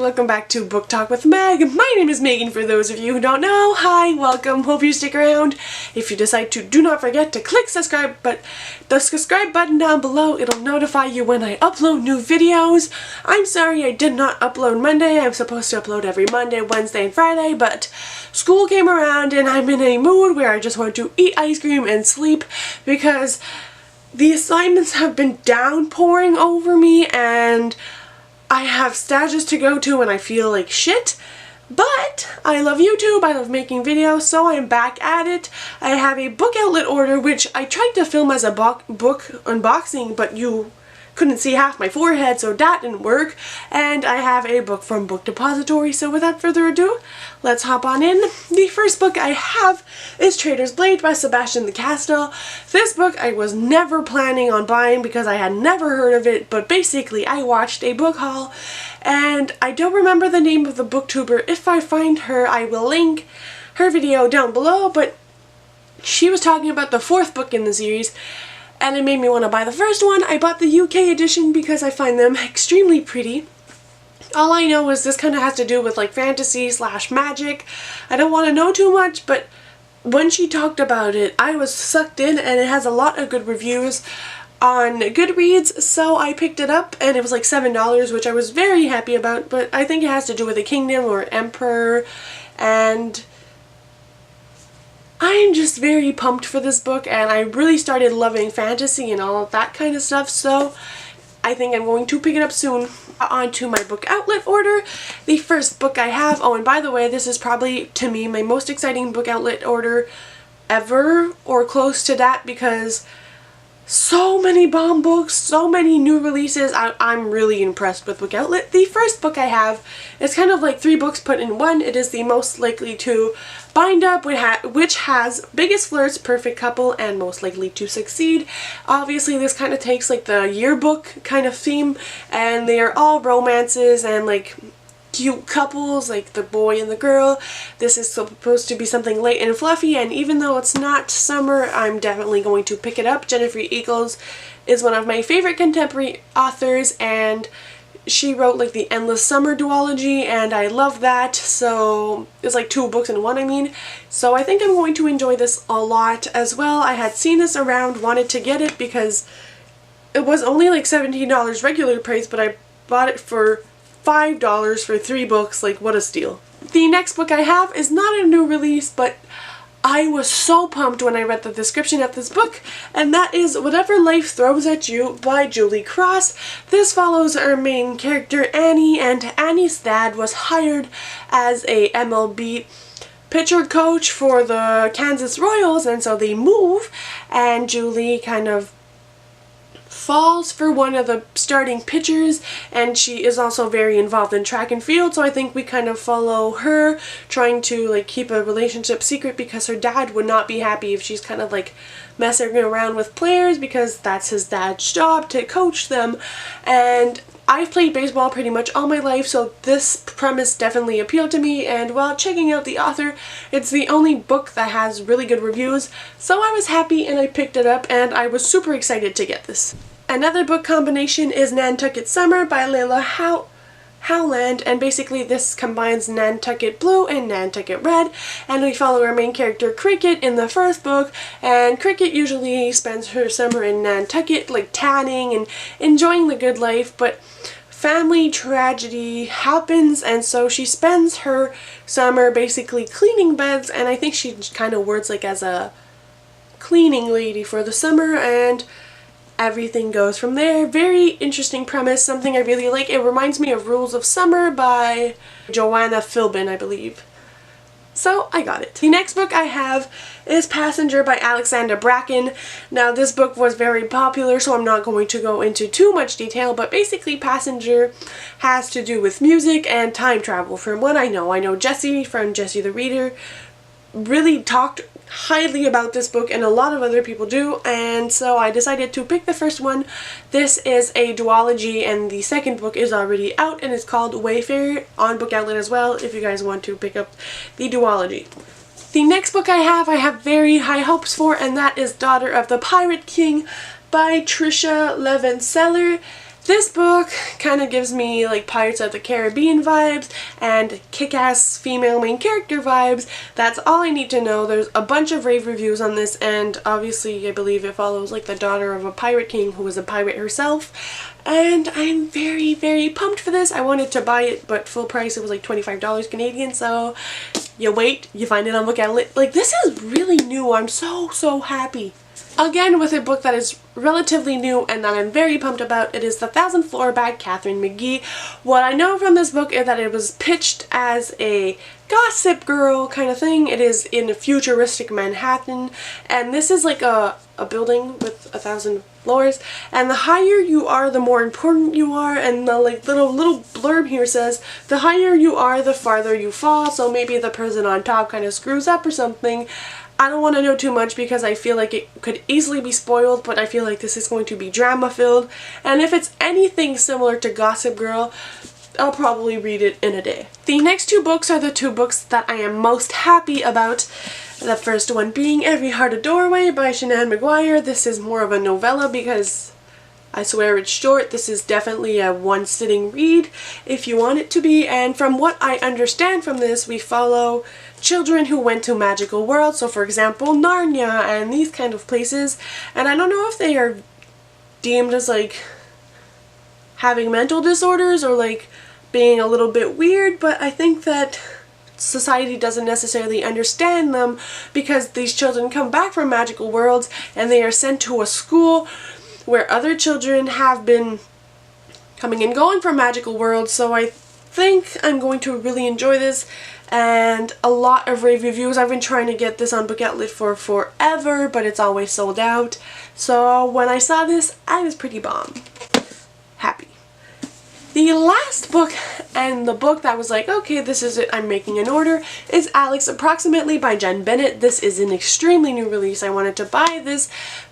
welcome back to Book Talk with Meg. My name is Megan for those of you who don't know. Hi, welcome, hope you stick around. If you decide to, do not forget to click subscribe, but the subscribe button down below, it'll notify you when I upload new videos. I'm sorry I did not upload Monday. I'm supposed to upload every Monday, Wednesday, and Friday, but school came around and I'm in a mood where I just want to eat ice cream and sleep because the assignments have been downpouring over me and I have stages to go to and I feel like shit. But I love YouTube, I love making videos, so I'm back at it. I have a book outlet order which I tried to film as a book unboxing, but you couldn't see half my forehead, so that didn't work. And I have a book from Book Depository, so without further ado, let's hop on in. The first book I have is Traitor's Blade by Sebastian de Castell. This book I was never planning on buying because I had never heard of it, but basically I watched a book haul and I don't remember the name of the booktuber. If I find her, I will link her video down below, but she was talking about the fourth book in the series and it made me want to buy the first one. I bought the UK edition because I find them extremely pretty. All I know is this kind of has to do with like fantasy / magic. I don't want to know too much, but when she talked about it, I was sucked in and it has a lot of good reviews on Goodreads, so I picked it up and it was like $7, which I was very happy about, but I think it has to do with a kingdom or emperor, and I'm just very pumped for this book and I really started loving fantasy and all of that kind of stuff, so I think I'm going to pick it up soon. On to my book outlet order. The first book I have, oh and by the way, this is probably to me my most exciting book outlet order ever or close to that because so many bomb books, so many new releases. I'm really impressed with Book Outlet. The first book I have is kind of like 3 books put in one. It is the Most Likely to Bind Up, which has Biggest Flirts, Perfect Couple, and Most Likely to Succeed. Obviously this kind of takes like the yearbook kind of theme, and they are all romances and like cute couples, like the boy and the girl. This is supposed to be something light and fluffy, and even though it's not summer, I'm definitely going to pick it up. Jennifer Eagles is one of my favorite contemporary authors, and she wrote like the Endless Summer duology, and I love that. So it's like 2 books in one, I mean. So I think I'm going to enjoy this a lot as well. I had seen this around, wanted to get it because it was only like $17 regular price, but I bought it for $5 for 3 books. Like, what a steal. The next book I have is not a new release, but I was so pumped when I read the description of this book, and that is Whatever Life Throws at You by Julie Cross. This follows our main character Annie, and Annie's dad was hired as a MLB pitcher coach for the Kansas Royals, and so they move, and Julie kind of falls for one of the starting pitchers, and she is also very involved in track and field, so I think we kind of follow her trying to like keep a relationship secret because her dad would not be happy if she's kind of like messing around with players because that's his dad's job to coach them. And I've played baseball pretty much all my life, so this premise definitely appealed to me, and while checking out the author, it's the only book that has really good reviews, so I was happy and I picked it up and I was super excited to get this. Another book combination is Nantucket Summer by Layla Howland, and basically this combines Nantucket Blue and Nantucket Red, and we follow our main character Cricket in the first book, and Cricket usually spends her summer in Nantucket like tanning and enjoying the good life, but family tragedy happens and so she spends her summer basically cleaning beds, and I think she kind of works like as a cleaning lady for the summer, and everything goes from there. Very interesting premise, something I really like. It reminds me of Rules of Summer by Joanna Philbin, I believe. So I got it. The next book I have is Passenger by Alexandra Bracken. Now this book was very popular, so I'm not going to go into too much detail, but basically Passenger has to do with music and time travel from what I know. I know Jessie from Jessie the Reader really talked highly about this book, and a lot of other people do, and so I decided to pick the first one. This is a duology, and the second book is already out, and it's called Wayfarer on Book Outlet as well if you guys want to pick up the duology. The next book I have very high hopes for, and that is Daughter of the Pirate King by Tricia Levan Seller. This book kind of gives me like Pirates of the Caribbean vibes and kick-ass female main character vibes. That's all I need to know. There's a bunch of rave reviews on this, and obviously I believe it follows like the daughter of a pirate king who was a pirate herself. And I'm very, very pumped for this. I wanted to buy it, but full price it was like $25 Canadian, so you wait, you find it on Book Outlet. Like, this is really new. I'm so happy. Again, with a book that is relatively new and that I'm very pumped about, it is The Thousandth Floor by Katharine McGee. What I know from this book is that it was pitched as a Gossip Girl kind of thing. It is in a futuristic Manhattan, and this is like a building with 1,000 floors, and the higher you are, the more important you are, and the like little blurb here says, the higher you are, the farther you fall, so maybe the person on top kind of screws up or something. I don't want to know too much because I feel like it could easily be spoiled, but I feel like this is going to be drama filled, and if it's anything similar to Gossip Girl, I'll probably read it in a day. The next two books are the two books that I am most happy about. The first one being Every Heart a Doorway by Shanann McGuire. This is more of a novella because I swear it's short. This is definitely a one-sitting read if you want it to be, and from what I understand from this, we follow children who went to magical worlds, so for example Narnia and these kind of places, and I don't know if they are deemed as like having mental disorders or like being a little bit weird, but I think that society doesn't necessarily understand them because these children come back from magical worlds and they are sent to a school where other children have been coming and going from magical worlds, so I think I'm going to really enjoy this, and a lot of rave reviews. I've been trying to get this on Book Outlet for forever, but it's always sold out, so when I saw this, I was pretty happy. The last book, and the book that was like, okay, this is it, I'm making an order, is Alex Approximately by Jenn Bennett. This is an extremely new release. I wanted to buy this,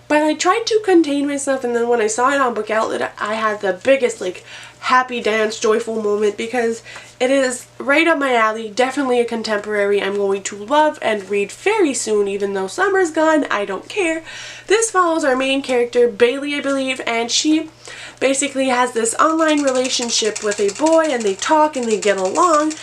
but I tried to contain myself, and then when I saw it on Book Outlet, I had the biggest like happy dance, joyful moment because it is right up my alley, definitely a contemporary I'm going to love and read very soon, even though summer's gone, I don't care. This follows our main character, Bailey, I believe, and she basically has this online relationship with a boy, and they talk and they get along,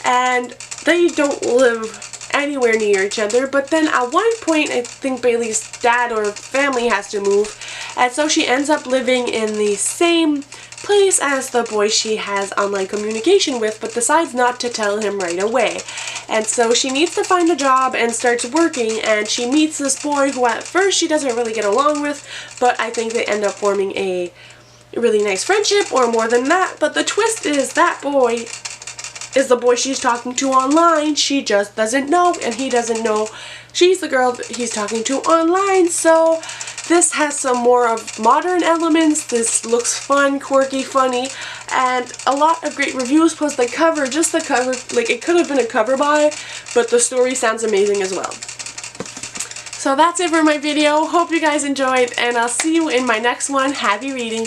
and they don't live anywhere near each other, but then at one point I think Bailey's dad or family has to move, and so she ends up living in the same place as the boy she has online communication with, but decides not to tell him right away. And so she needs to find a job and starts working, and she meets this boy who at first she doesn't really get along with, but I think they end up forming a really nice friendship, or more than that. But the twist is that boy is the boy she's talking to online. She just doesn't know, and he doesn't know she's the girl that he's talking to online. So this has some more of modern elements. This looks fun, quirky, funny, and a lot of great reviews, plus the cover, just the cover, like it could have been a cover buy, but the story sounds amazing as well. So that's it for my video. Hope you guys enjoyed, and I'll see you in my next one. Happy reading!